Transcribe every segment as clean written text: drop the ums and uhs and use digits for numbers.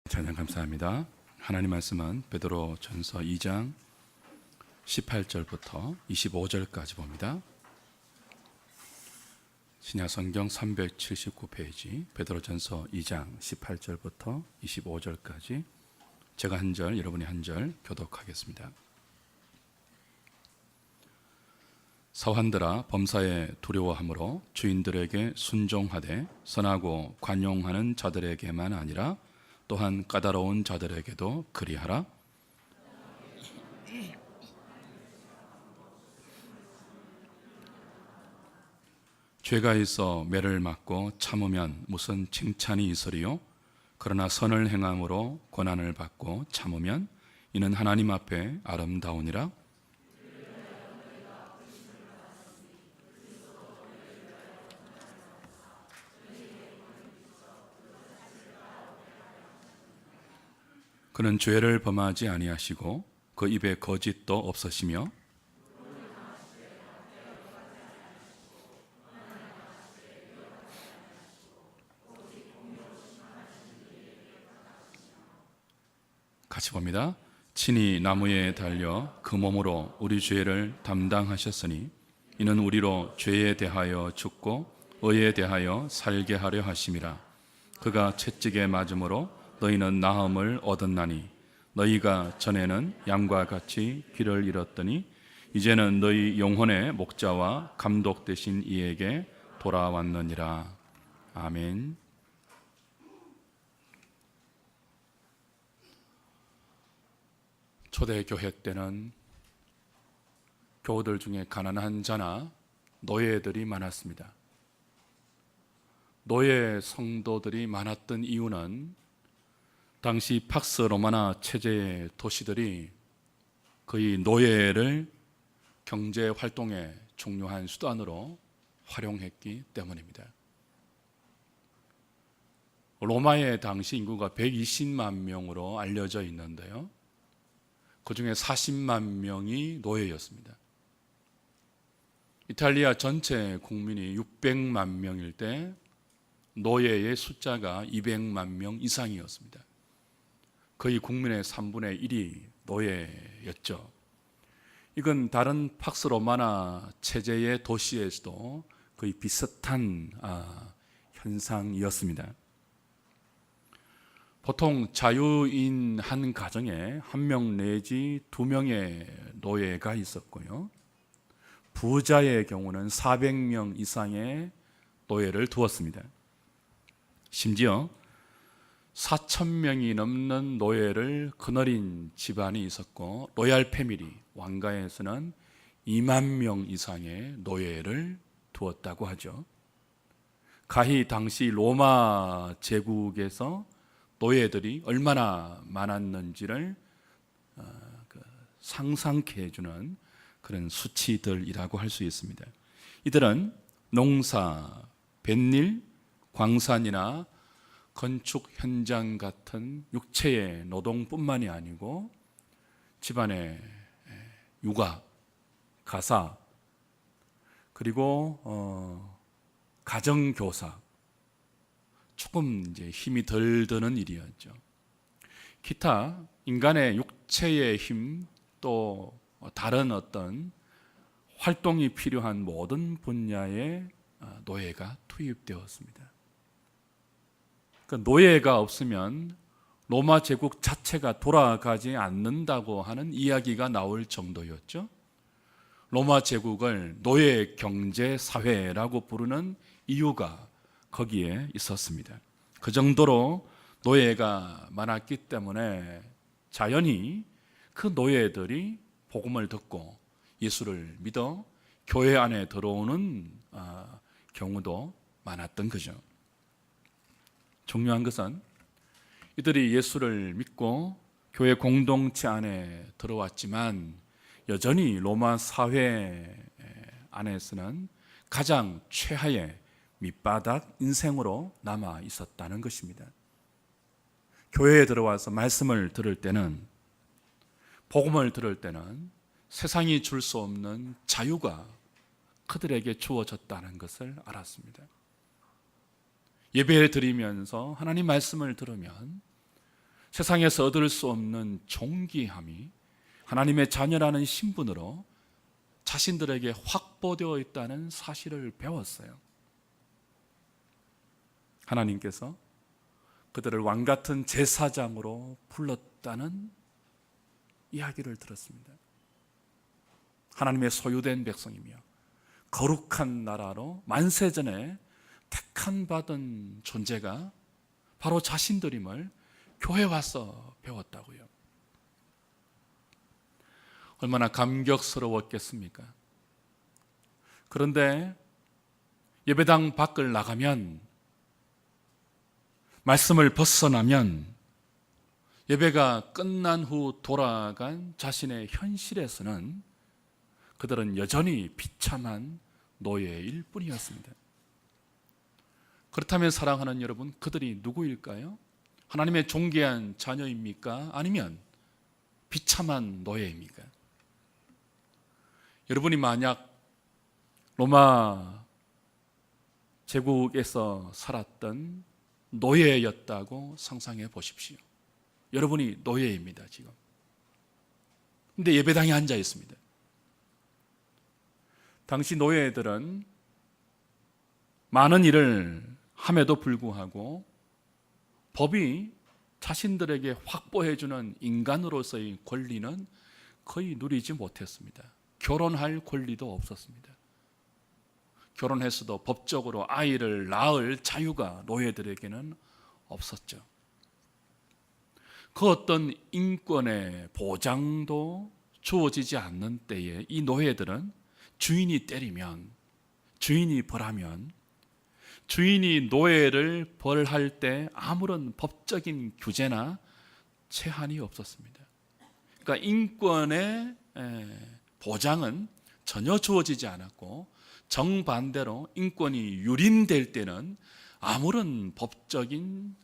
찬양 감사합니다. 하나님 말씀은 베드로전서 2장 18절부터 25절까지 봅니다. 신약성경 379페이지 베드로전서 2장 18절부터 25절까지 제가 한 절, 여러분이 한 절 교독하겠습니다. 서환들아, 범사에 두려워함으로 주인들에게 순종하되 선하고 관용하는 자들에게만 아니라 또한 까다로운 자들에게도 그리하라. 죄가 있어 매를 맞고 참으면 무슨 칭찬이 있으리요? 그러나 선을 행함으로 고난을 받고 참으면 이는 하나님 앞에 아름다우니라. 그는 죄를 범하지 아니하시고 그 입에 거짓도 없으시며 같이 봅니다. 친히 나무에 달려 그 몸으로 우리 죄를 담당하셨으니 이는 우리로 죄에 대하여 죽고 의에 대하여 살게 하려 하심이라. 그가 채찍에 맞음으로 너희는 나음을 얻었나니 너희가 전에는 양과 같이 길을 잃었더니 이제는 너희 영혼의 목자와 감독 되신 이에게 돌아왔느니라. 아멘. 초대교회 때는 교우들 중에 가난한 자나 노예들이 많았습니다. 노예 성도들이 많았던 이유는 당시 팍스 로마나 체제의 도시들이 거의 노예를 경제 활동의 중요한 수단으로 활용했기 때문입니다. 로마의 당시 인구가 120만 명으로 알려져 있는데요, 그 중에 40만 명이 노예였습니다. 이탈리아 전체 국민이 600만 명일 때 노예의 숫자가 200만 명 이상이었습니다. 거의 국민의 3분의 1이 노예였죠. 이건 다른 팍스 로마나 체제의 도시에서도 거의 비슷한 현상이었습니다. 보통 자유인 한 가정에 한 명 내지 두 명의 노예가 있었고요, 부자의 경우는 400명 이상의 노예를 두었습니다. 심지어 4,000명이 넘는 노예를 거느린 집안이 있었고, 로얄 패밀리, 왕가에서는 2만 명 이상의 노예를 두었다고 하죠. 가히 당시 로마 제국에서 노예들이 얼마나 많았는지를 상상케 해주는 그런 수치들이라고 할 수 있습니다. 이들은 농사, 뱃일, 광산이나 건축 현장 같은 육체의 노동뿐만이 아니고 집안의 육아, 가사, 그리고 가정교사, 조금 이제 힘이 덜 드는 일이었죠. 기타 인간의 육체의 힘, 또 다른 어떤 활동이 필요한 모든 분야의 노예가 투입되었습니다. 그러니까 노예가 없으면 로마 제국 자체가 돌아가지 않는다고 하는 이야기가 나올 정도였죠. 로마 제국을 노예 경제 사회라고 부르는 이유가 거기에 있었습니다. 그 정도로 노예가 많았기 때문에 자연히 그 노예들이 복음을 듣고 예수를 믿어 교회 안에 들어오는 경우도 많았던 거죠. 중요한 것은 이들이 예수를 믿고 교회 공동체 안에 들어왔지만 여전히 로마 사회 안에서는 가장 최하의 밑바닥 인생으로 남아 있었다는 것입니다. 교회에 들어와서 말씀을 들을 때는, 복음을 들을 때는 세상이 줄 수 없는 자유가 그들에게 주어졌다는 것을 알았습니다. 예배 드리면서 하나님 말씀을 들으면 세상에서 얻을 수 없는 존귀함이 하나님의 자녀라는 신분으로 자신들에게 확보되어 있다는 사실을 배웠어요. 하나님께서 그들을 왕같은 제사장으로 불렀다는 이야기를 들었습니다. 하나님의 소유된 백성이며 거룩한 나라로 만세전에 택함 받은 존재가 바로 자신들임을 교회 와서 배웠다고요. 얼마나 감격스러웠겠습니까? 그런데 예배당 밖을 나가면, 말씀을 벗어나면, 예배가 끝난 후 돌아간 자신의 현실에서는 그들은 여전히 비참한 노예일 뿐이었습니다. 그렇다면 사랑하는 여러분, 그들이 누구일까요? 하나님의 존귀한 자녀입니까? 아니면 비참한 노예입니까? 여러분이 만약 로마 제국에서 살았던 노예였다고 상상해 보십시오. 여러분이 노예입니다, 지금. 근데 예배당에 앉아 있습니다. 당시 노예들은 많은 일을 함에도 불구하고 법이 자신들에게 확보해주는 인간으로서의 권리는 거의 누리지 못했습니다. 결혼할 권리도 없었습니다. 결혼했어도 법적으로 아이를 낳을 자유가 노예들에게는 없었죠. 그 어떤 인권의 보장도 주어지지 않는 때에 이 노예들은 주인이 때리면, 주인이 벌하면, 주인이 노예를 벌할 때 아무런 법적인 규제나 제한이 없었습니다. 그러니까 인권의 보장은 전혀 주어지지 않았고, 정반대로 인권이 유린될 때는 아무런 법적인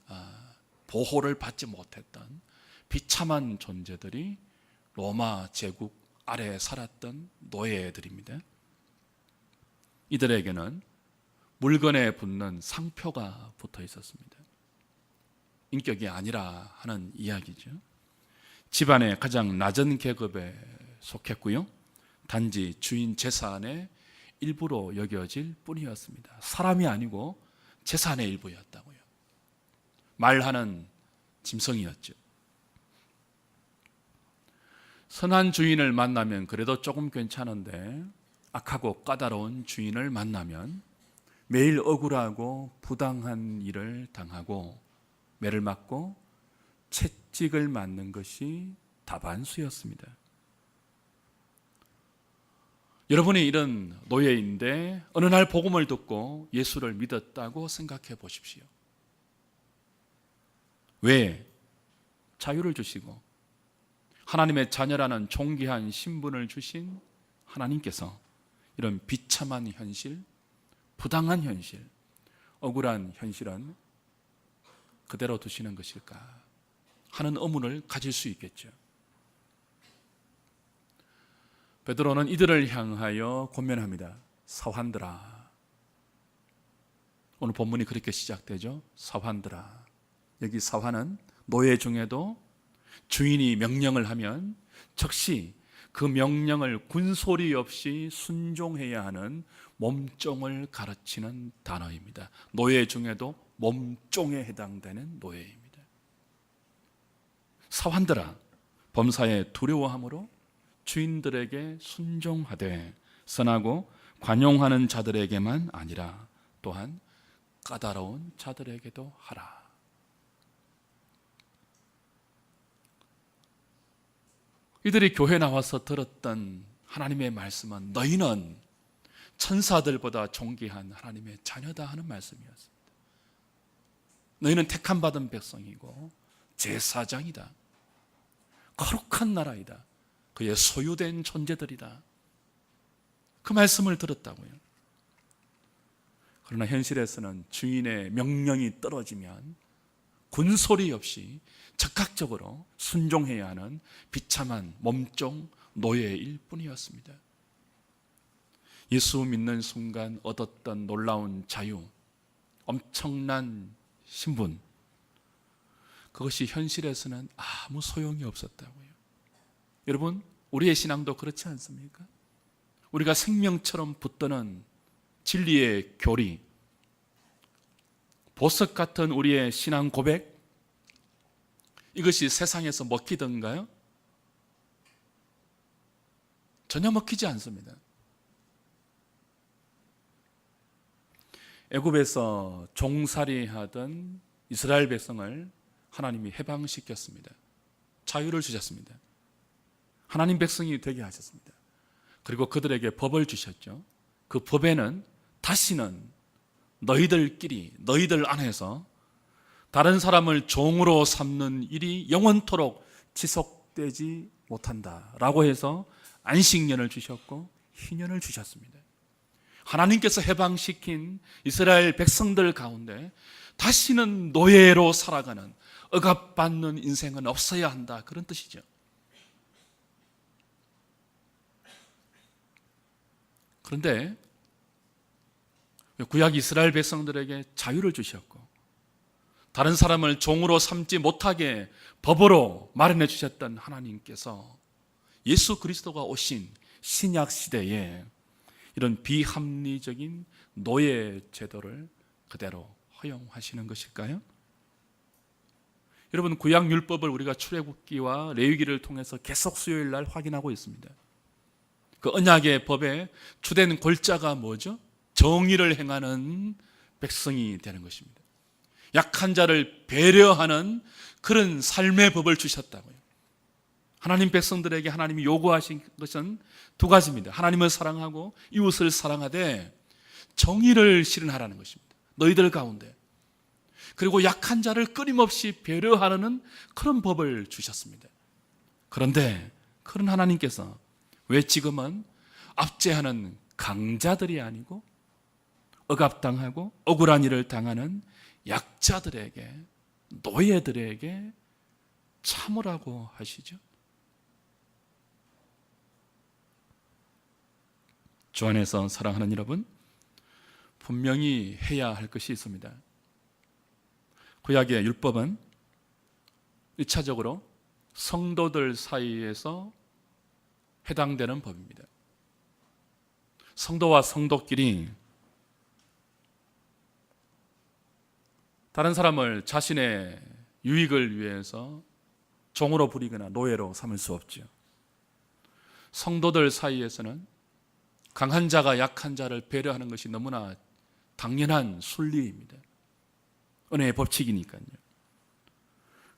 보호를 받지 못했던 비참한 존재들이 로마 제국 아래에 살았던 노예들입니다. 이들에게는 물건에 붙는 상표가 붙어 있었습니다. 인격이 아니라 하는 이야기죠. 집안의 가장 낮은 계급에 속했고요. 단지 주인 재산의 일부로 여겨질 뿐이었습니다. 사람이 아니고 재산의 일부였다고요. 말하는 짐승이었죠. 선한 주인을 만나면 그래도 조금 괜찮은데, 악하고 까다로운 주인을 만나면 매일 억울하고 부당한 일을 당하고 매를 맞고 채찍을 맞는 것이 다반수였습니다. 여러분이 이런 노예인데 어느 날 복음을 듣고 예수를 믿었다고 생각해 보십시오. 왜? 자유를 주시고 하나님의 자녀라는 존귀한 신분을 주신 하나님께서 이런 비참한 현실, 부당한 현실, 억울한 현실은 그대로 두시는 것일까 하는 의문을 가질 수 있겠죠. 베드로는 이들을 향하여 권면합니다. 사환들아. 오늘 본문이 그렇게 시작되죠. 사환들아. 여기 사환은 노예 중에도 주인이 명령을 하면 즉시 그 명령을 군소리 없이 순종해야 하는 몸종을 가르치는 단어입니다. 노예 중에도 몸종에 해당되는 노예입니다. 사환들아, 범사에 두려워함으로 주인들에게 순종하되 선하고 관용하는 자들에게만 아니라 또한 까다로운 자들에게도 하라. 이들이 교회 나와서 들었던 하나님의 말씀은 너희는 천사들보다 존귀한 하나님의 자녀다 하는 말씀이었습니다. 너희는 택함 받은 백성이고 제사장이다. 거룩한 나라이다. 그의 소유된 존재들이다. 그 말씀을 들었다고요. 그러나 현실에서는 주인의 명령이 떨어지면 군소리 없이 즉각적으로 순종해야 하는 비참한 몸종 노예일 뿐이었습니다. 예수 믿는 순간 얻었던 놀라운 자유, 엄청난 신분, 그것이 현실에서는 아무 소용이 없었다고요. 여러분, 우리의 신앙도 그렇지 않습니까? 우리가 생명처럼 붙드는 진리의 교리, 보석 같은 우리의 신앙 고백, 이것이 세상에서 먹히던가요? 전혀 먹히지 않습니다. 애굽에서 종살이하던 이스라엘 백성을 하나님이 해방시켰습니다. 자유를 주셨습니다. 하나님 백성이 되게 하셨습니다. 그리고 그들에게 법을 주셨죠. 그 법에는 다시는 너희들끼리, 너희들 안에서 다른 사람을 종으로 삼는 일이 영원토록 지속되지 못한다라고 해서 안식년을 주셨고 희년을 주셨습니다. 하나님께서 해방시킨 이스라엘 백성들 가운데 다시는 노예로 살아가는, 억압받는 인생은 없어야 한다, 그런 뜻이죠. 그런데 구약 이스라엘 백성들에게 자유를 주셨고 다른 사람을 종으로 삼지 못하게 법으로 마련해 주셨던 하나님께서 예수 그리스도가 오신 신약 시대에 이런 비합리적인 노예 제도를 그대로 허용하시는 것일까요? 여러분, 구약 율법을 우리가 출애굽기와 레위기를 통해서 계속 수요일 날 확인하고 있습니다. 그 언약의 법에 주된 골자가 뭐죠? 정의를 행하는 백성이 되는 것입니다. 약한 자를 배려하는 그런 삶의 법을 주셨다고요. 하나님 백성들에게 하나님이 요구하신 것은 두 가지입니다. 하나님을 사랑하고 이웃을 사랑하되 정의를 실현하라는 것입니다. 너희들 가운데. 그리고 약한 자를 끊임없이 배려하는 그런 법을 주셨습니다. 그런데 그런 하나님께서 왜 지금은 압제하는 강자들이 아니고 억압당하고 억울한 일을 당하는 약자들에게, 노예들에게 참으라고 하시죠? 주 안에서 사랑하는 여러분, 분명히 해야 할 것이 있습니다. 구약의 율법은 1차적으로 성도들 사이에서 해당되는 법입니다. 성도와 성도끼리 다른 사람을 자신의 유익을 위해서 종으로 부리거나 노예로 삼을 수 없죠. 성도들 사이에서는 강한 자가 약한 자를 배려하는 것이 너무나 당연한 순리입니다. 은혜의 법칙이니까요.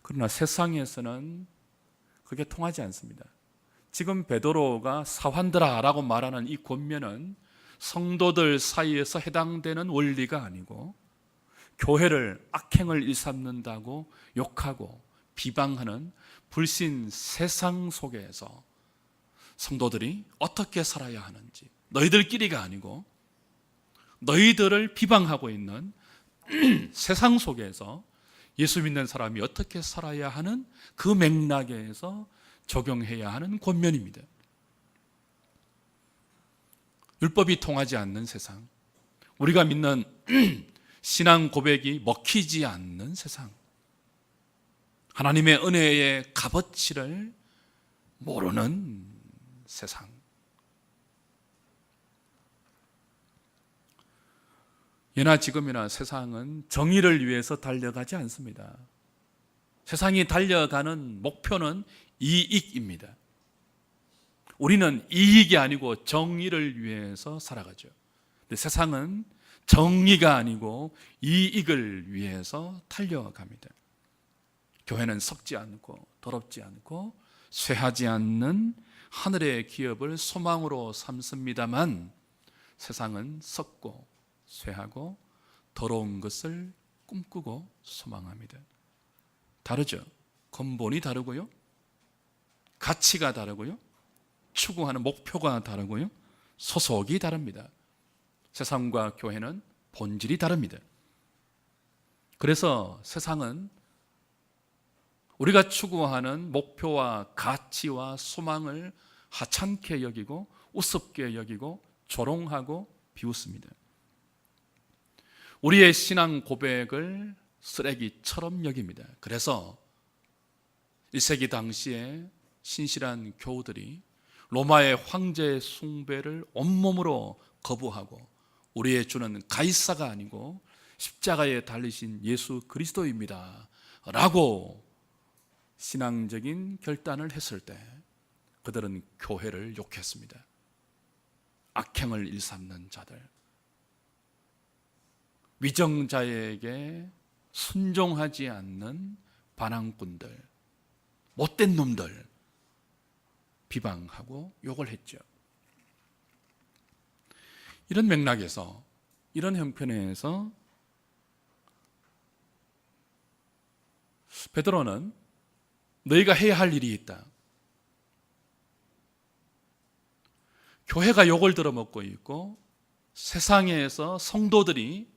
그러나 세상에서는 그게 통하지 않습니다. 지금 베드로가 사환들아라고 말하는 이 권면은 성도들 사이에서 해당되는 원리가 아니고 교회를 악행을 일삼는다고 욕하고 비방하는 불신 세상 속에서 성도들이 어떻게 살아야 하는지, 너희들끼리가 아니고 너희들을 비방하고 있는 세상 속에서 예수 믿는 사람이 어떻게 살아야 하는 그 맥락에서 적용해야 하는 권면입니다. 율법이 통하지 않는 세상, 우리가 믿는 신앙 고백이 먹히지 않는 세상, 하나님의 은혜의 값어치를 모르는 세상. 예나 지금이나 세상은 정의를 위해서 달려가지 않습니다. 세상이 달려가는 목표는 이익입니다. 우리는 이익이 아니고 정의를 위해서 살아가죠. 근데 세상은 정의가 아니고 이익을 위해서 달려갑니다. 교회는 썩지 않고 더럽지 않고 쇠하지 않는 하늘의 기업을 소망으로 삼습니다만 세상은 썩고 쇠하고 더러운 것을 꿈꾸고 소망합니다. 다르죠. 근본이 다르고요, 가치가 다르고요, 추구하는 목표가 다르고요, 소속이 다릅니다. 세상과 교회는 본질이 다릅니다. 그래서 세상은 우리가 추구하는 목표와 가치와 소망을 하찮게 여기고 우습게 여기고 조롱하고 비웃습니다. 우리의 신앙 고백을 쓰레기처럼 여깁니다. 그래서 1세기 당시에 신실한 교우들이 로마의 황제 숭배를 온몸으로 거부하고 우리의 주는 가이사가 아니고 십자가에 달리신 예수 그리스도입니다 라고 신앙적인 결단을 했을 때 그들은 교회를 욕했습니다. 악행을 일삼는 자들, 위정자에게 순종하지 않는 반항꾼들, 못된 놈들 비방하고 욕을 했죠. 이런 맥락에서, 이런 형편에서 베드로는 너희가 해야 할 일이 있다. 교회가 욕을 들어먹고 있고 세상에서 성도들이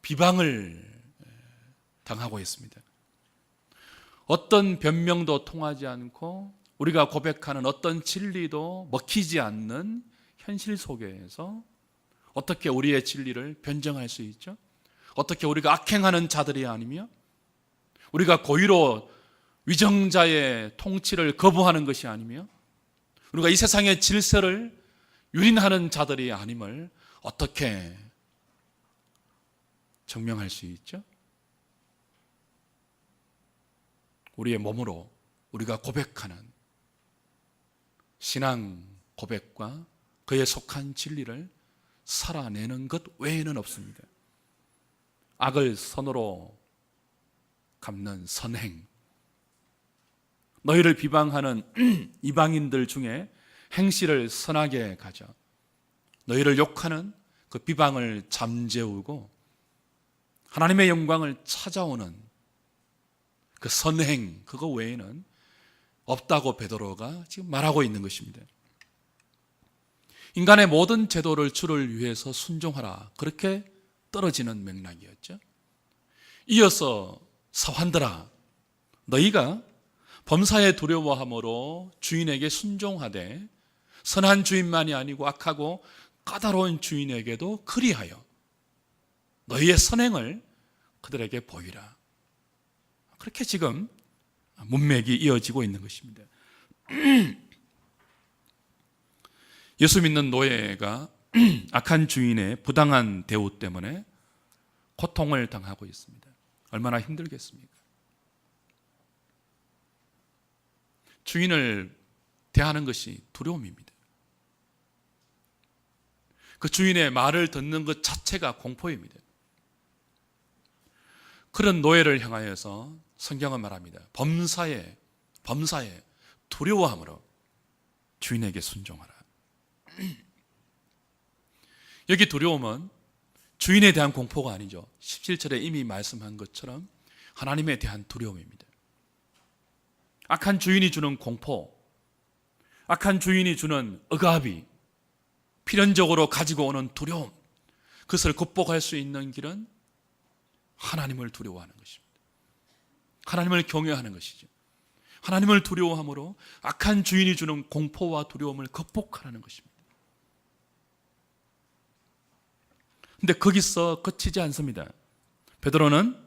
비방을 당하고 있습니다. 어떤 변명도 통하지 않고 우리가 고백하는 어떤 진리도 먹히지 않는 현실 속에서 어떻게 우리의 진리를 변정할 수 있죠? 어떻게 우리가 악행하는 자들이 아니며 우리가 고의로 위정자의 통치를 거부하는 것이 아니며 우리가 이 세상의 질서를 유린하는 자들이 아님을 어떻게 증명할 수 있죠? 우리의 몸으로 우리가 고백하는 신앙 고백과 그에 속한 진리를 살아내는 것 외에는 없습니다. 악을 선으로 갚는 선행, 너희를 비방하는 이방인들 중에 행실을 선하게 가져 너희를 욕하는 그 비방을 잠재우고 하나님의 영광을 찾아오는 그 선행, 그거 외에는 없다고 베드로가 지금 말하고 있는 것입니다. 인간의 모든 제도를 주를 위해서 순종하라, 그렇게 떨어지는 맥락이었죠. 이어서 사환들아, 너희가 범사에 두려워함으로 주인에게 순종하되 선한 주인만이 아니고 악하고 까다로운 주인에게도 그리하여 너희의 선행을 그들에게 보이라. 그렇게 지금 문맥이 이어지고 있는 것입니다. 예수 믿는 노예가 악한 주인의 부당한 대우 때문에 고통을 당하고 있습니다. 얼마나 힘들겠습니까? 주인을 대하는 것이 두려움입니다. 그 주인의 말을 듣는 것 자체가 공포입니다. 그런 노예를 향하여서 성경은 말합니다. 범사에 두려워함으로 주인에게 순종하라. 여기 두려움은 주인에 대한 공포가 아니죠. 17절에 이미 말씀한 것처럼 하나님에 대한 두려움입니다. 악한 주인이 주는 공포, 악한 주인이 주는 억압이 필연적으로 가지고 오는 두려움, 그것을 극복할 수 있는 길은 하나님을 두려워하는 것입니다. 하나님을 경외하는 것이죠. 하나님을 두려워함으로 악한 주인이 주는 공포와 두려움을 극복하라는 것입니다. 근데 거기서 그치지 않습니다. 베드로는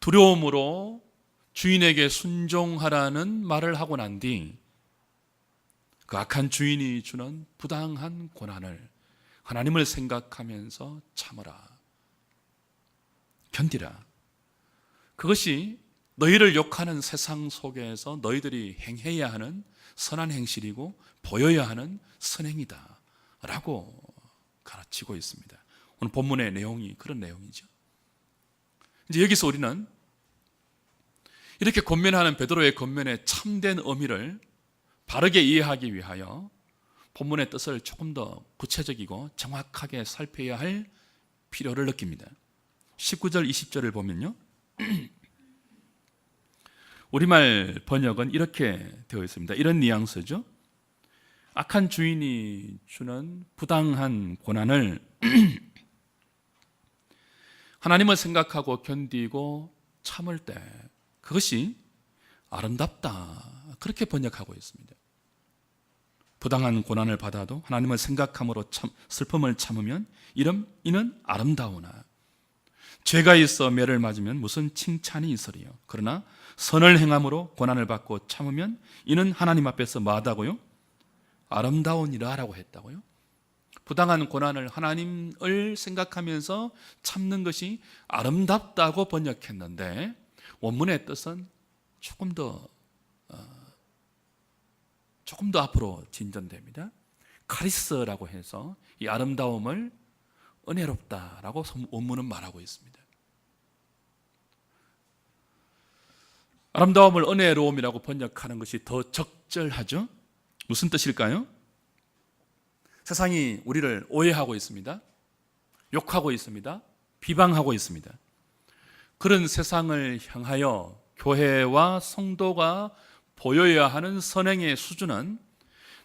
두려움으로 주인에게 순종하라는 말을 하고 난 뒤 그 악한 주인이 주는 부당한 고난을 하나님을 생각하면서 참으라, 견디라. 그것이 너희를 욕하는 세상 속에서 너희들이 행해야 하는 선한 행실이고 보여야 하는 선행이다 라고 가르치고 있습니다. 오늘 본문의 내용이 그런 내용이죠. 이제 여기서 우리는 이렇게 권면하는 베드로의 권면의 참된 의미를 바르게 이해하기 위하여 본문의 뜻을 조금 더 구체적이고 정확하게 살펴야 할 필요를 느낍니다. 19절 20절을 보면요, 우리말 번역은 이렇게 되어 있습니다. 이런 뉘앙스죠. 악한 주인이 주는 부당한 고난을 하나님을 생각하고 견디고 참을 때 그것이 아름답다, 그렇게 번역하고 있습니다. 부당한 고난을 받아도 하나님을 생각함으로 슬픔을 참으면 이는 아름다우나 죄가 있어 매를 맞으면 무슨 칭찬이 있으리요. 그러나 선을 행함으로 고난을 받고 참으면 이는 하나님 앞에서 뭐하다고요? 아름다우니라 라고 했다고요. 부당한 고난을 하나님을 생각하면서 참는 것이 아름답다고 번역했는데 원문의 뜻은 조금 더 앞으로 진전됩니다. 카리스라고 해서 이 아름다움을 은혜롭다라고 원문은 말하고 있습니다. 아름다움을 은혜로움이라고 번역하는 것이 더 적절하죠? 무슨 뜻일까요? 세상이 우리를 오해하고 있습니다. 욕하고 있습니다. 비방하고 있습니다. 그런 세상을 향하여 교회와 성도가 보여야 하는 선행의 수준은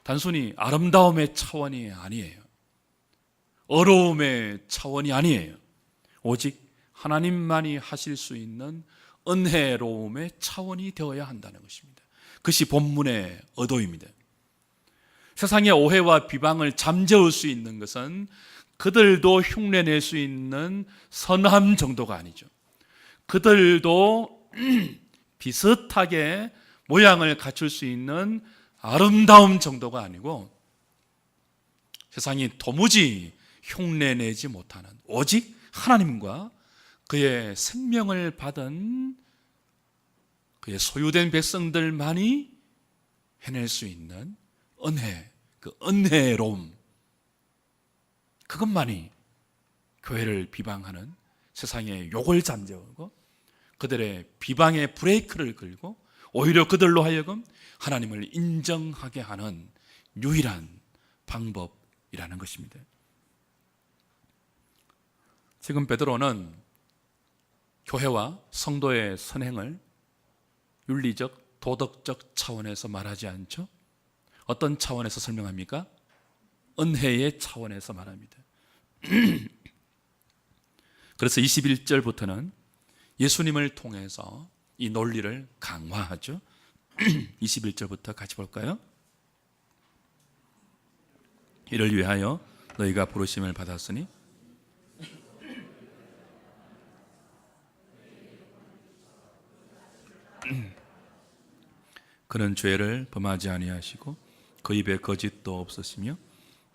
단순히 아름다움의 차원이 아니에요. 어려움의 차원이 아니에요. 오직 하나님만이 하실 수 있는 은혜로움의 차원이 되어야 한다는 것입니다. 그것이 본문의 의도입니다. 세상의 오해와 비방을 잠재울 수 있는 것은 그들도 흉내낼 수 있는 선함 정도가 아니죠. 그들도 비슷하게 모양을 갖출 수 있는 아름다움 정도가 아니고 세상이 도무지 흉내내지 못하는 오직 하나님과 그의 생명을 받은 그의 소유된 백성들만이 해낼 수 있는 은혜, 그 은혜로움, 그것만이 교회를 비방하는 세상의 욕을 잠재우고 그들의 비방의 브레이크를 걸고 오히려 그들로 하여금 하나님을 인정하게 하는 유일한 방법이라는 것입니다. 지금 베드로는 교회와 성도의 선행을 윤리적, 도덕적 차원에서 말하지 않죠. 어떤 차원에서 설명합니까? 은혜의 차원에서 말합니다. 그래서 21절부터는 예수님을 통해서 이 논리를 강화하죠. 21절부터 같이 볼까요? 이를 위하여 너희가 부르심을 받았으니 그는 죄를 범하지 아니하시고 그 입에 거짓도 없으시며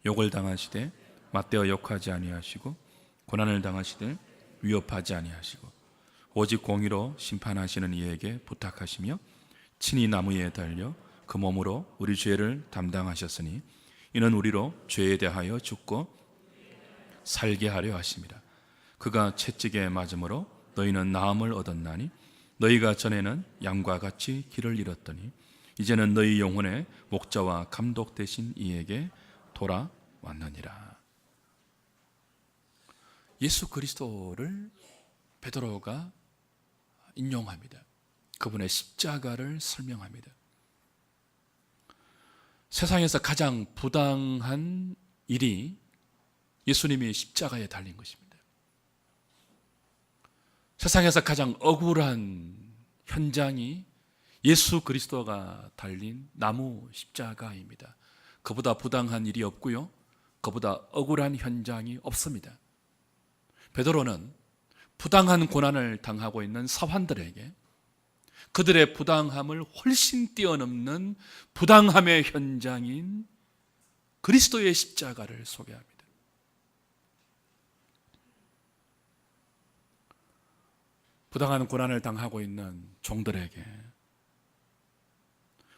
욕을 당하시되 맞대어 욕하지 아니하시고 고난을 당하시되 위협하지 아니하시고 오직 공의로 심판하시는 이에게 부탁하시며 친히 나무에 달려 그 몸으로 우리 죄를 담당하셨으니 이는 우리로 죄에 대하여 죽고 살게 하려 하심이라. 그가 채찍에 맞음으로 너희는 나음을 얻었나니 너희가 전에는 양과 같이 길을 잃었더니 이제는 너희 영혼의 목자와 감독 되신 이에게 돌아왔느니라. 예수 그리스도를 베드로가 인용합니다. 그분의 십자가를 설명합니다. 세상에서 가장 부당한 일이 예수님이 십자가에 달린 것입니다. 세상에서 가장 억울한 현장이 예수 그리스도가 달린 나무 십자가입니다. 그보다 부당한 일이 없고요. 그보다 억울한 현장이 없습니다. 베드로는 부당한 고난을 당하고 있는 서환들에게 그들의 부당함을 훨씬 뛰어넘는 부당함의 현장인 그리스도의 십자가를 소개합니다. 부당한 고난을 당하고 있는 종들에게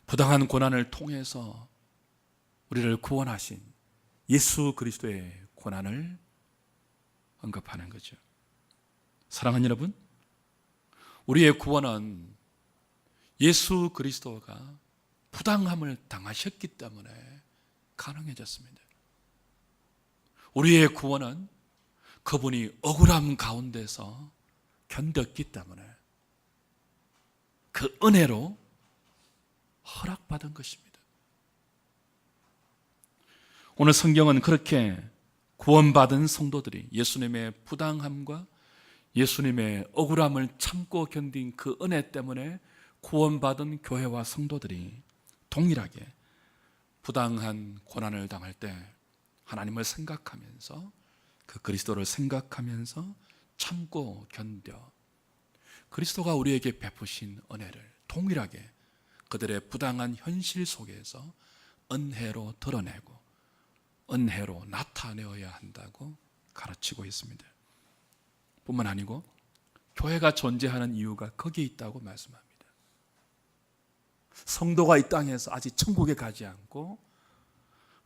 부당한 고난을 통해서 우리를 구원하신 예수 그리스도의 고난을 언급하는 거죠. 사랑하는 여러분, 우리의 구원은 예수 그리스도가 부당함을 당하셨기 때문에 가능해졌습니다. 우리의 구원은 그분이 억울함 가운데서 견뎠기 때문에 그 은혜로 허락받은 것입니다. 오늘 성경은 그렇게 구원받은 성도들이 예수님의 부당함과 예수님의 억울함을 참고 견딘 그 은혜 때문에 구원받은 교회와 성도들이 동일하게 부당한 고난을 당할 때 하나님을 생각하면서 그 그리스도를 생각하면서 참고 견뎌 그리스도가 우리에게 베푸신 은혜를 동일하게 그들의 부당한 현실 속에서 은혜로 드러내고 은혜로 나타내어야 한다고 가르치고 있습니다. 뿐만 아니고 교회가 존재하는 이유가 거기에 있다고 말씀합니다. 성도가 이 땅에서 아직 천국에 가지 않고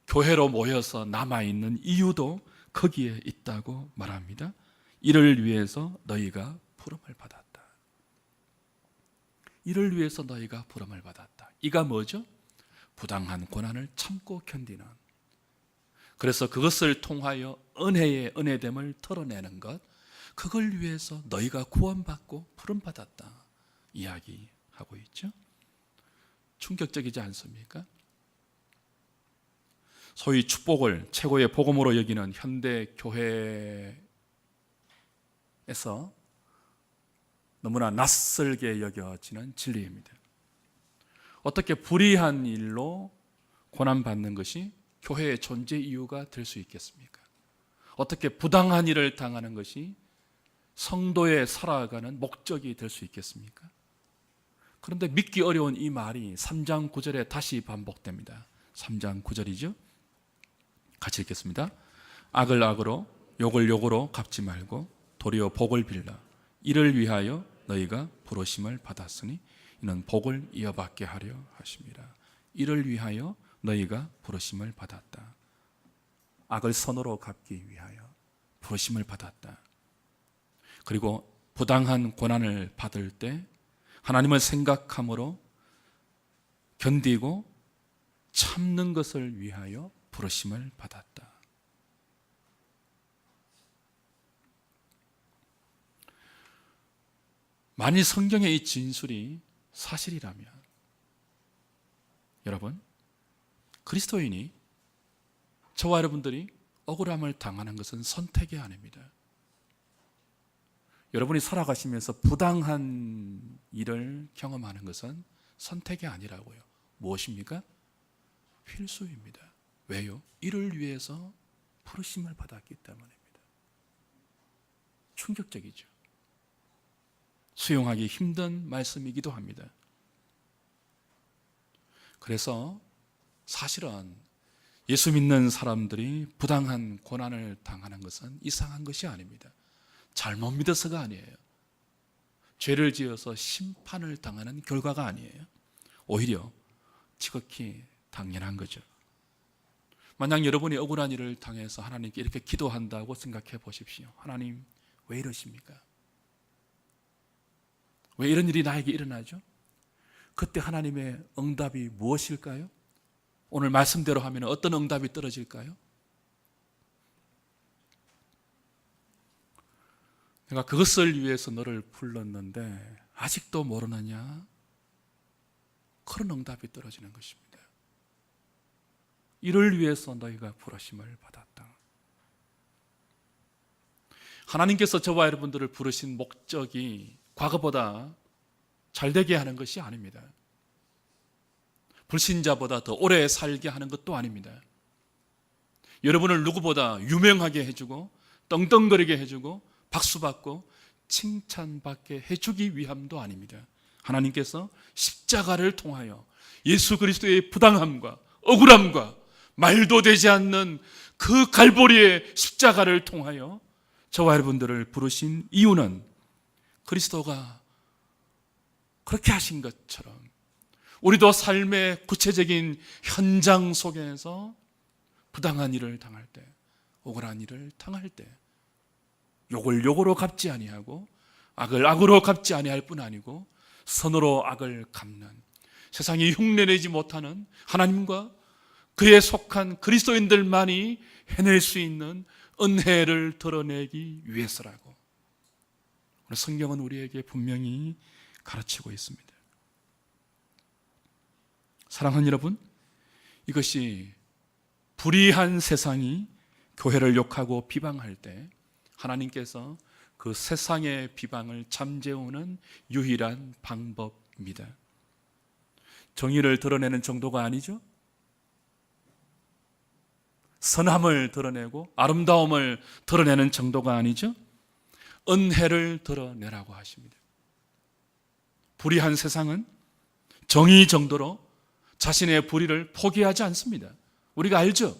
교회로 모여서 남아있는 이유도 거기에 있다고 말합니다. 이를 위해서 너희가 부름을 받았다. 이를 위해서 너희가 부름을 받았다. 이가 뭐죠? 부당한 고난을 참고 견디는, 그래서 그것을 통하여 은혜의 은혜됨을 털어내는 것, 그걸 위해서 너희가 구원받고 부름받았다 이야기하고 있죠. 충격적이지 않습니까? 소위 축복을 최고의 복음으로 여기는 현대 교회에서 너무나 낯설게 여겨지는 진리입니다. 어떻게 불의한 일로 고난받는 것이 교회의 존재 이유가 될 수 있겠습니까? 어떻게 부당한 일을 당하는 것이 성도의 살아가는 목적이 될 수 있겠습니까? 그런데 믿기 어려운 이 말이 3장 9절에 다시 반복됩니다. 3장 9절이죠. 같이 읽겠습니다. 악을 악으로 욕을 욕으로 갚지 말고 도리어 복을 빌라. 이를 위하여 너희가 부르심을 받았으니 이는 복을 이어받게 하려 하심이라. 이를 위하여 너희가 부르심을 받았다. 악을 선으로 갚기 위하여 부르심을 받았다. 그리고 부당한 고난을 받을 때 하나님을 생각함으로 견디고 참는 것을 위하여 부르심을 받았다. 만일 성경의 이 진술이 사실이라면 여러분, 그리스도인이 저와 여러분들이 억울함을 당하는 것은 선택이 아닙니다. 여러분이 살아가시면서 부당한 일을 경험하는 것은 선택이 아니라고요. 무엇입니까? 필수입니다. 왜요? 이를 위해서 부르심을 받았기 때문입니다. 충격적이죠. 수용하기 힘든 말씀이기도 합니다. 그래서 사실은 예수 믿는 사람들이 부당한 고난을 당하는 것은 이상한 것이 아닙니다. 잘못 믿어서가 아니에요. 죄를 지어서 심판을 당하는 결과가 아니에요. 오히려 지극히 당연한 거죠. 만약 여러분이 억울한 일을 당해서 하나님께 이렇게 기도한다고 생각해 보십시오. 하나님, 왜 이러십니까? 왜 이런 일이 나에게 일어나죠? 그때 하나님의 응답이 무엇일까요? 오늘 말씀대로 하면 어떤 응답이 떨어질까요? 내가 그것을 위해서 너를 불렀는데 아직도 모르느냐? 그런 응답이 떨어지는 것입니다. 이를 위해서 너희가 부르심을 받았다. 하나님께서 저와 여러분들을 부르신 목적이 과거보다 잘되게 하는 것이 아닙니다. 불신자보다 더 오래 살게 하는 것도 아닙니다. 여러분을 누구보다 유명하게 해주고 떵떵거리게 해주고 박수받고 칭찬받게 해주기 위함도 아닙니다. 하나님께서 십자가를 통하여 예수 그리스도의 부당함과 억울함과 말도 되지 않는 그 갈보리의 십자가를 통하여 저와 여러분들을 부르신 이유는 그리스도가 그렇게 하신 것처럼 우리도 삶의 구체적인 현장 속에서 부당한 일을 당할 때, 억울한 일을 당할 때 욕을 욕으로 갚지 아니하고 악을 악으로 갚지 아니할 뿐 아니고 선으로 악을 갚는, 세상이 흉내내지 못하는 하나님과 그에 속한 그리스도인들만이 해낼 수 있는 은혜를 드러내기 위해서라고 오늘 성경은 우리에게 분명히 가르치고 있습니다. 사랑하는 여러분, 이것이 불의한 세상이 교회를 욕하고 비방할 때 하나님께서 그 세상의 비방을 잠재우는 유일한 방법입니다. 정의를 드러내는 정도가 아니죠. 선함을 드러내고 아름다움을 드러내는 정도가 아니죠. 은혜를 드러내라고 하십니다. 불의한 세상은 정의 정도로 자신의 불의를 포기하지 않습니다. 우리가 알죠?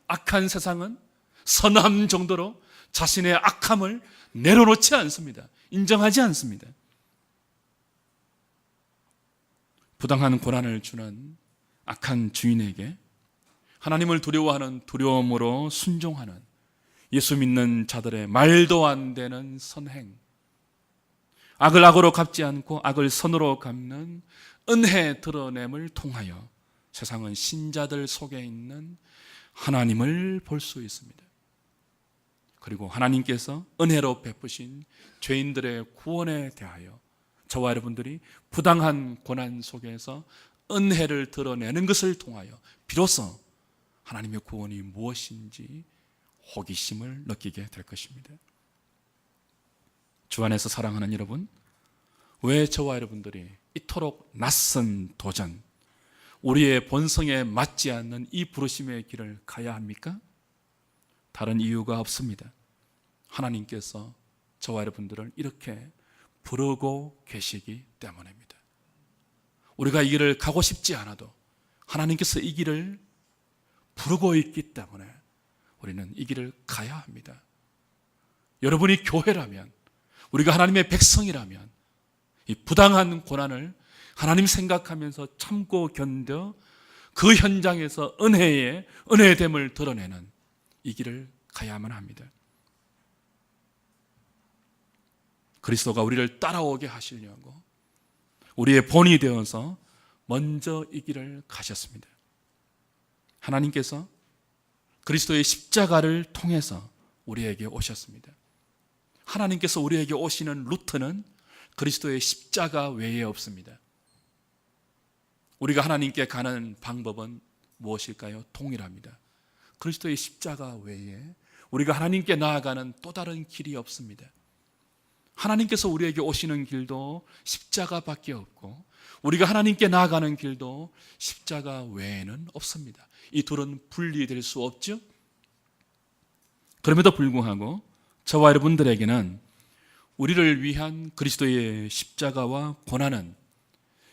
악한 세상은 선함 정도로 자신의 악함을 내려놓지 않습니다. 인정하지 않습니다. 부당한 고난을 주는 악한 주인에게 하나님을 두려워하는 두려움으로 순종하는 예수 믿는 자들의 말도 안 되는 선행, 악을 악으로 갚지 않고 악을 선으로 갚는 은혜 드러냄을 통하여 세상은 신자들 속에 있는 하나님을 볼 수 있습니다. 그리고 하나님께서 은혜로 베푸신 죄인들의 구원에 대하여 저와 여러분들이 부당한 고난 속에서 은혜를 드러내는 것을 통하여 비로소 하나님의 구원이 무엇인지 호기심을 느끼게 될 것입니다. 주 안에서 사랑하는 여러분, 왜 저와 여러분들이 이토록 낯선 도전, 우리의 본성에 맞지 않는 이 부르심의 길을 가야 합니까? 다른 이유가 없습니다. 하나님께서 저와 여러분들을 이렇게 부르고 계시기 때문입니다. 우리가 이 길을 가고 싶지 않아도 하나님께서 이 길을 부르고 있기 때문에 우리는 이 길을 가야 합니다. 여러분이 교회라면, 우리가 하나님의 백성이라면 이 부당한 고난을 하나님 생각하면서 참고 견뎌 그 현장에서 은혜됨을 드러내는 이 길을 가야만 합니다. 그리스도가 우리를 따라오게 하시려고 우리의 본이 되어서 먼저 이 길을 가셨습니다. 하나님께서 그리스도의 십자가를 통해서 우리에게 오셨습니다. 하나님께서 우리에게 오시는 루트는 그리스도의 십자가 외에 없습니다. 우리가 하나님께 가는 방법은 무엇일까요? 동일합니다. 그리스도의 십자가 외에 우리가 하나님께 나아가는 또 다른 길이 없습니다. 하나님께서 우리에게 오시는 길도 십자가밖에 없고 우리가 하나님께 나아가는 길도 십자가 외에는 없습니다. 이 둘은 분리될 수 없죠? 그럼에도 불구하고 저와 여러분들에게는 우리를 위한 그리스도의 십자가와 고난은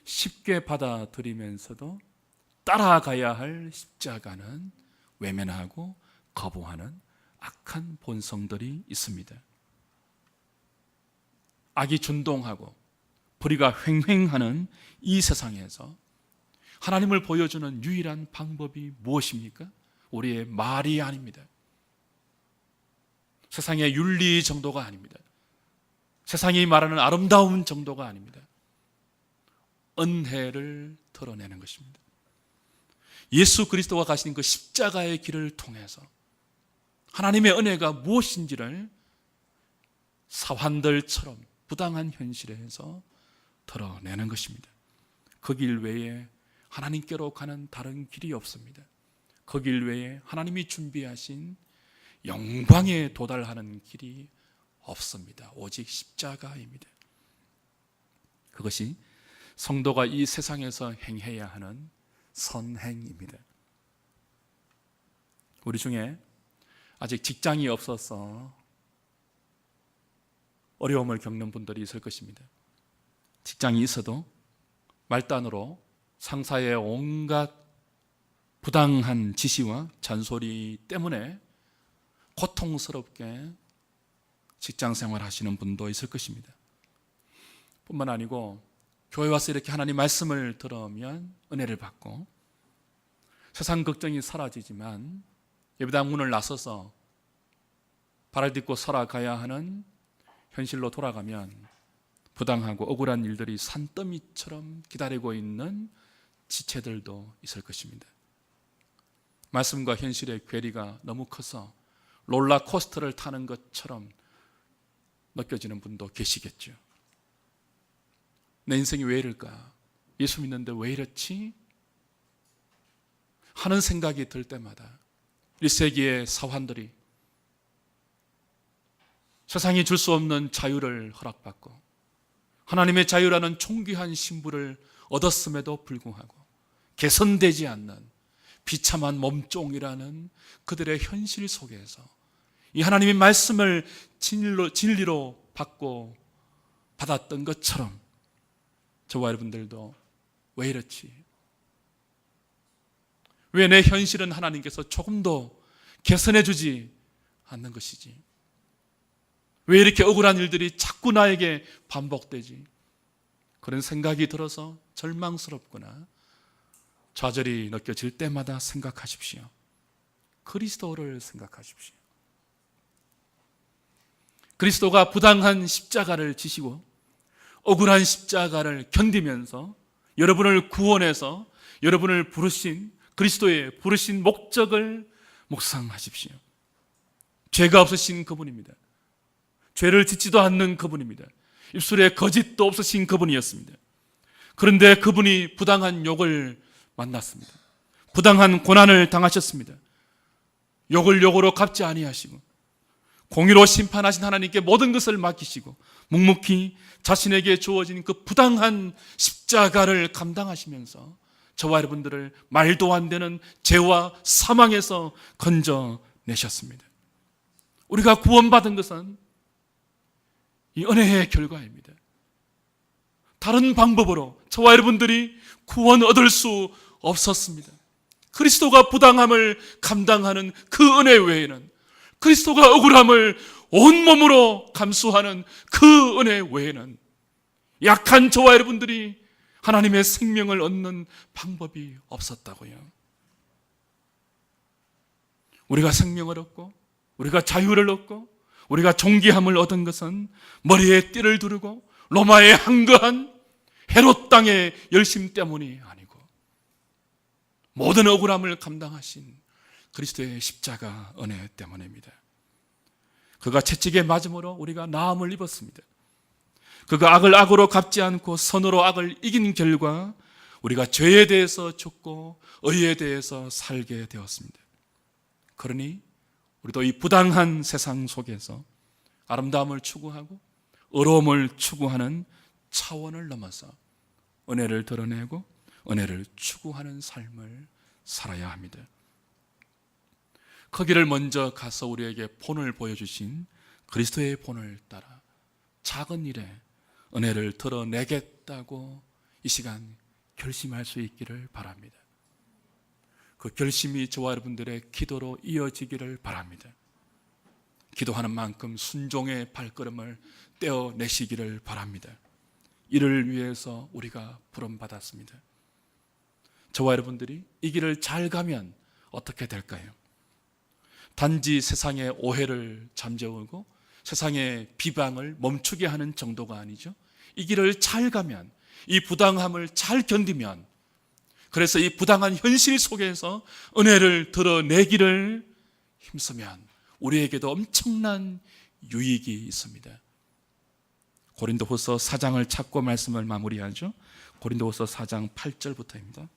쉽게 받아들이면서도 따라가야 할 십자가는 외면하고 거부하는 악한 본성들이 있습니다. 악이 준동하고 불의가 횡행하는 이 세상에서 하나님을 보여주는 유일한 방법이 무엇입니까? 우리의 말이 아닙니다. 세상의 윤리 정도가 아닙니다. 세상이 말하는 아름다움 정도가 아닙니다. 은혜를 드러내는 것입니다. 예수 그리스도가 가신 그 십자가의 길을 통해서 하나님의 은혜가 무엇인지를 사환들처럼 부당한 현실에서 드러내는 것입니다. 그 길 외에 하나님께로 가는 다른 길이 없습니다. 그 길 외에 하나님이 준비하신 영광에 도달하는 길이 없습니다. 오직 십자가입니다. 그것이 성도가 이 세상에서 행해야 하는 선행입니다. 우리 중에 아직 직장이 없어서 어려움을 겪는 분들이 있을 것입니다. 직장이 있어도 말단으로 상사의 온갖 부당한 지시와 잔소리 때문에 고통스럽게 직장 생활하시는 분도 있을 것입니다. 뿐만 아니고 교회 와서 이렇게 하나님 말씀을 들으면 은혜를 받고 세상 걱정이 사라지지만 예배당 문을 나서서 발을 딛고 살아가야 하는 현실로 돌아가면 부당하고 억울한 일들이 산더미처럼 기다리고 있는 지체들도 있을 것입니다. 말씀과 현실의 괴리가 너무 커서 롤러코스터를 타는 것처럼 느껴지는 분도 계시겠죠. 내 인생이 왜 이럴까? 예수 믿는데 왜 이렇지? 하는 생각이 들 때마다 1세기의 사환들이 세상이 줄 수 없는 자유를 허락받고 하나님의 자유라는 존귀한 신부를 얻었음에도 불구하고 개선되지 않는 비참한 몸종이라는 그들의 현실 속에서 이 하나님의 말씀을 진리로 받고 받았던 것처럼 저와 여러분들도 왜 이렇지? 왜 내 현실은 하나님께서 조금도 개선해 주지 않는 것이지? 왜 이렇게 억울한 일들이 자꾸 나에게 반복되지? 그런 생각이 들어서 절망스럽거나 좌절이 느껴질 때마다 생각하십시오. 그리스도를 생각하십시오. 그리스도가 부당한 십자가를 지시고 억울한 십자가를 견디면서 여러분을 구원해서 여러분을 부르신 그리스도의 부르신 목적을 묵상하십시오. 죄가 없으신 그분입니다. 죄를 짓지도 않는 그분입니다. 입술에 거짓도 없으신 그분이었습니다. 그런데 그분이 부당한 욕을 만났습니다. 부당한 고난을 당하셨습니다. 욕을 욕으로 갚지 아니하시고 공의로 심판하신 하나님께 모든 것을 맡기시고 묵묵히 자신에게 주어진 그 부당한 십자가를 감당하시면서 저와 여러분들을 말도 안 되는 죄와 사망에서 건져내셨습니다. 우리가 구원받은 것은 이 은혜의 결과입니다. 다른 방법으로 저와 여러분들이 구원 얻을 수 없었습니다. 그리스도가 부당함을 감당하는 그 은혜 외에는, 그리스도가 억울함을 온몸으로 감수하는 그 은혜 외에는 약한 저와 여러분들이 하나님의 생명을 얻는 방법이 없었다고요. 우리가 생명을 얻고 우리가 자유를 얻고 우리가 존귀함을 얻은 것은 머리에 띠를 두르고 로마에 항거한 헤롯 땅의 열심 때문이 아니고 모든 억울함을 감당하신 그리스도의 십자가 은혜 때문입니다. 그가 채찍에 맞음으로 우리가 나음을 입었습니다. 그가 악을 악으로 갚지 않고 선으로 악을 이긴 결과 우리가 죄에 대해서 죽고 의에 대해서 살게 되었습니다. 그러니 우리도 이 부당한 세상 속에서 아름다움을 추구하고 의로움을 추구하는 차원을 넘어서 은혜를 드러내고 은혜를 추구하는 삶을 살아야 합니다. 거기를 먼저 가서 우리에게 본을 보여주신 그리스도의 본을 따라 작은 일에 은혜를 드러내겠다고 이 시간 결심할 수 있기를 바랍니다. 그 결심이 저와 여러분들의 기도로 이어지기를 바랍니다. 기도하는 만큼 순종의 발걸음을 떼어내시기를 바랍니다. 이를 위해서 우리가 부름받았습니다. 저와 여러분들이 이 길을 잘 가면 어떻게 될까요? 단지 세상의 오해를 잠재우고 세상의 비방을 멈추게 하는 정도가 아니죠. 이 길을 잘 가면, 이 부당함을 잘 견디면, 그래서 이 부당한 현실 속에서 은혜를 드러내기를 힘쓰면 우리에게도 엄청난 유익이 있습니다. 고린도후서 4장을 찾고 말씀을 마무리하죠. 고린도후서 4장 8절부터입니다.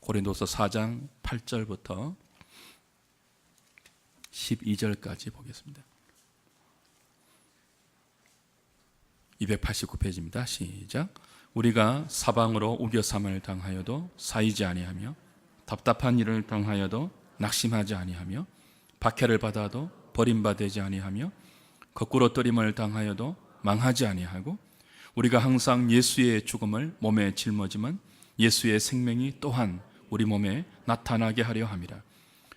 고린도서 4장 8절부터 12절까지 보겠습니다. 289페이지입니다. 시작. 우리가 사방으로 우겨삼을 당하여도 사이지 아니하며 답답한 일을 당하여도 낙심하지 아니하며 박해를 받아도 버림받지 아니하며 거꾸로 뜨림을 당하여도 망하지 아니하고 우리가 항상 예수의 죽음을 몸에 짊어지면 예수의 생명이 또한 우리 몸에 나타나게 하려 함이라.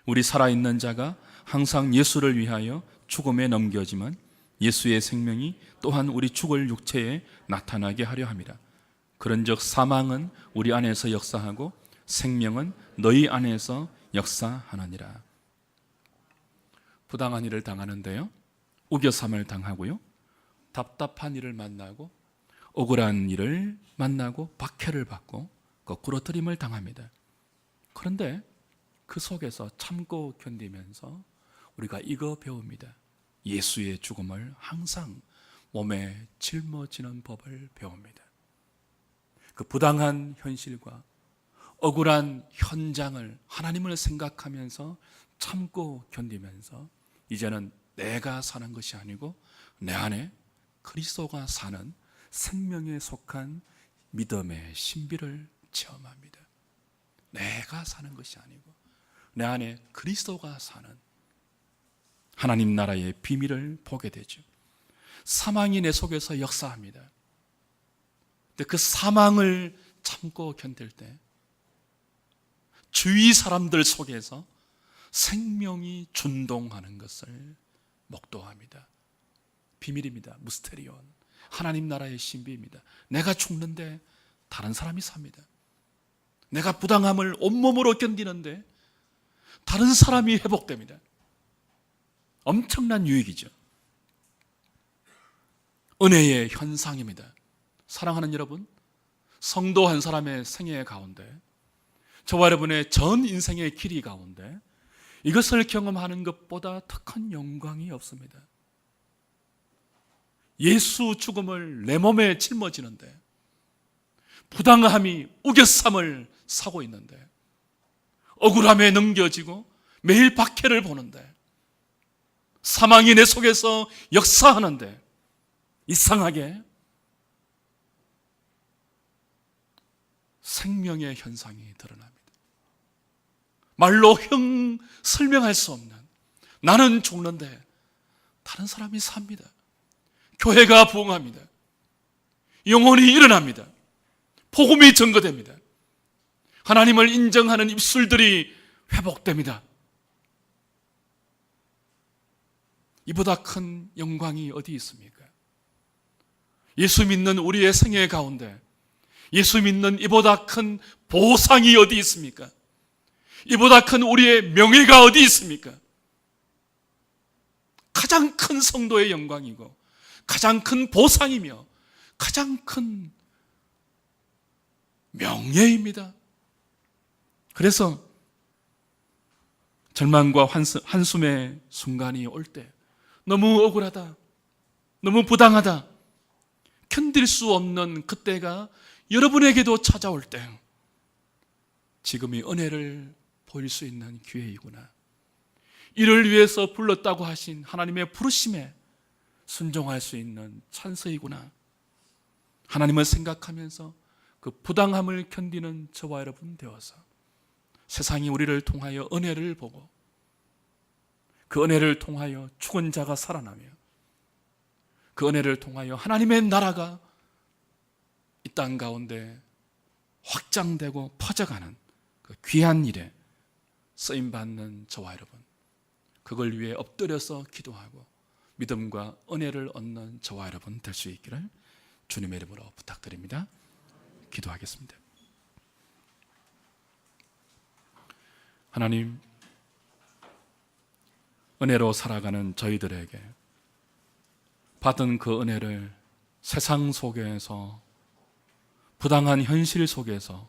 우리 살아있는 자가 항상 예수를 위하여 죽음에 넘겨지면 예수의 생명이 또한 우리 죽을 육체에 나타나게 하려 함이라. 그런즉 사망은 우리 안에서 역사하고 생명은 너희 안에서 역사하느니라. 부당한 일을 당하는데요, 우겨삼을 당하고요, 답답한 일을 만나고 억울한 일을 만나고 박해를 받고 거꾸로 뜨림을 당합니다. 그런데 그 속에서 참고 견디면서 우리가 이거 배웁니다. 예수의 죽음을 항상 몸에 짊어지는 법을 배웁니다. 그 부당한 현실과 억울한 현장을 하나님을 생각하면서 참고 견디면서 이제는 내가 사는 것이 아니고 내 안에 그리스도가 사는 생명에 속한 믿음의 신비를 체험합니다. 내가 사는 것이 아니고 내 안에 그리스도가 사는 하나님 나라의 비밀을 보게 되죠. 사망이 내 속에서 역사합니다. 근데 그 사망을 참고 견딜 때 주위 사람들 속에서 생명이 준동하는 것을 목도합니다. 비밀입니다. 무스테리온. 하나님 나라의 신비입니다. 내가 죽는데 다른 사람이 삽니다. 내가 부당함을 온몸으로 견디는데 다른 사람이 회복됩니다. 엄청난 유익이죠. 은혜의 현상입니다. 사랑하는 여러분, 성도 한 사람의 생애 가운데, 저와 여러분의 전 인생의 길이 가운데 이것을 경험하는 것보다 더 큰 영광이 없습니다. 예수 죽음을 내 몸에 짊어지는데, 부당함이 우겨쌈을 사고 있는데, 억울함에 넘겨지고 매일 박해를 보는데, 사망이 내 속에서 역사하는데 이상하게 생명의 현상이 드러납니다. 말로 설명할 수 없는, 나는 죽는데 다른 사람이 삽니다. 교회가 부흥합니다. 영혼이 일어납니다. 복음이 증거됩니다. 하나님을 인정하는 입술들이 회복됩니다. 이보다 큰 영광이 어디 있습니까? 예수 믿는 우리의 생애 가운데 예수 믿는 이보다 큰 보상이 어디 있습니까? 이보다 큰 우리의 명예가 어디 있습니까? 가장 큰 성도의 영광이고 가장 큰 보상이며 가장 큰 명예입니다. 그래서 절망과 한숨의 순간이 올 때, 너무 억울하다, 너무 부당하다, 견딜 수 없는 그때가 여러분에게도 찾아올 때, 지금이 은혜를 보일 수 있는 기회이구나, 이를 위해서 불렀다고 하신 하나님의 부르심에 순종할 수 있는 찬스이구나, 하나님을 생각하면서 그 부당함을 견디는 저와 여러분 되어서 세상이 우리를 통하여 은혜를 보고 그 은혜를 통하여 죽은 자가 살아나며 그 은혜를 통하여 하나님의 나라가 이 땅 가운데 확장되고 퍼져가는 그 귀한 일에 쓰임받는 저와 여러분, 그걸 위해 엎드려서 기도하고 믿음과 은혜를 얻는 저와 여러분 될 수 있기를 주님의 이름으로 부탁드립니다. 기도하겠습니다. 하나님, 은혜로 살아가는 저희들에게 받은 그 은혜를 세상 속에서, 부당한 현실 속에서,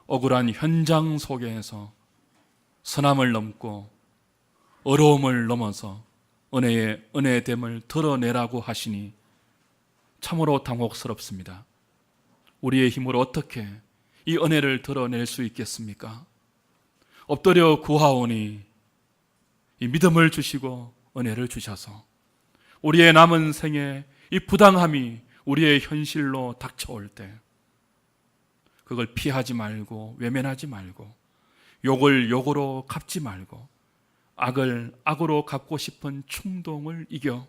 억울한 현장 속에서 선함을 넘고 어려움을 넘어서 은혜의 은혜됨을 드러내라고 하시니 참으로 당혹스럽습니다. 우리의 힘으로 어떻게 이 은혜를 드러낼 수 있겠습니까? 엎드려 구하오니 이 믿음을 주시고 은혜를 주셔서 우리의 남은 생에 이 부당함이 우리의 현실로 닥쳐올 때 그걸 피하지 말고 외면하지 말고 욕을 욕으로 갚지 말고 악을 악으로 갚고 싶은 충동을 이겨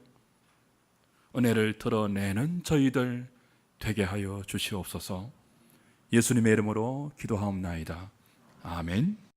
은혜를 드러내는 저희들 되게 하여 주시옵소서. 예수님의 이름으로 기도하옵나이다. 아멘.